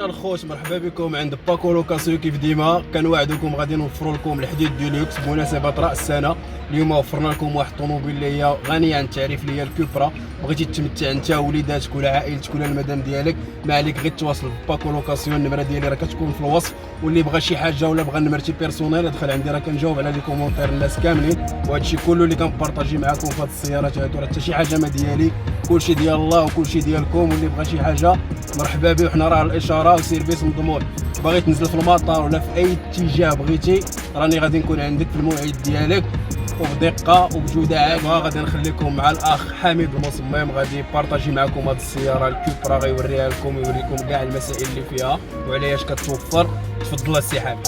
الخوت مرحبا بكم عند باكو لوكاسيون. كيف ديما كنوعدكم غادي نوفروا لكم الحديد ديلوكس بمناسبه راس السنه. اليوم وفرنا لكم واحد الطوموبيل اللي هي غنيه عن التعريف اللي هي الكوبرا. بغيتي تمتع انت وليداتك ولا عائلتك ولا المدام ديالك، ما عليك غير تواصل باكو لوكاسيون. النمره ديالي راه كتكون في الوصف، واللي بغى شي حاجه ولا بغى نمرتي بيرسونيل دخل عندي راه كنجاوب على لي كومونتير الناس كاملين. وهذا الشيء كله اللي كنبارطاجي معكم في هذه السيارات هادو راه حتى شي حاجه ما ديالي، كلشي ديال الله وكلشي ديالكم. واللي بغى شي حاجه مرحبا به، وحنا راه الاشاره وسيرفيس مضمون. باغي تنزل في المطار ولا في اي اتجاه بغيتي راني غادي نكون عندك في الموعد ديالك وبدقه وبجوده عاليه. غادي نخليكم مع الاخ حميد المصمم، غادي يبارطاجي معكم هذه السياره الكوبرا، غيوريها لكم ويوريكم كاع المسائل اللي فيها وعلاش كتوفر. تفضل السي حميد.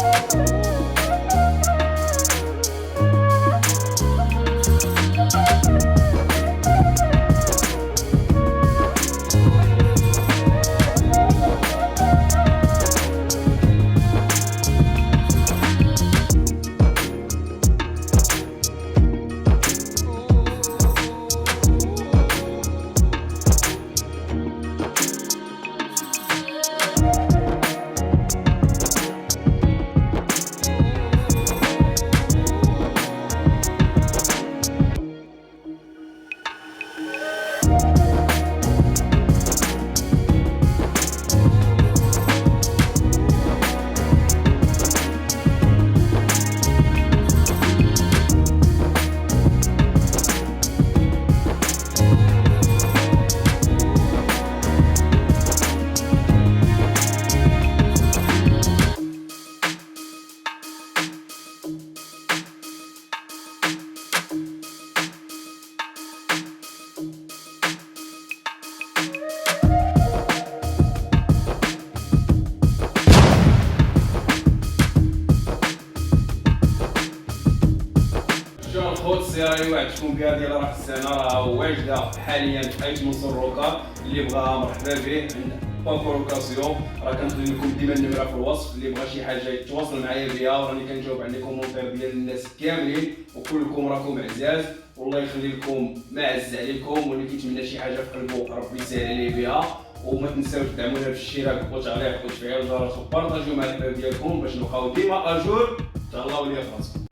الخوت السياره اللي وعدتكم بها ديال راس السنه راه واجده حاليا في حي منصور روكار. اللي بغى مرحبا به عند باكو لوكاسيون، راه كنخلي لكم ديما النمره في الوصف. اللي بغى شي حاجه يتواصل معايا بها، وراني كنجاوب على لي كومونتير ديال الناس كاملين، وكلكم راكم عزاز والله يخلي لكم ما عز عليكم. واللي كيتمنى شي حاجه في قلبه ربي يسهل عليه بها. وما تنساوش تدعمونا بالاشتراك وتعليق وتفعيل الجرس وبارطاجيو مع الحباب ديالكم باش نبقاو ديما اجور. تهلاو ليا في راسكم.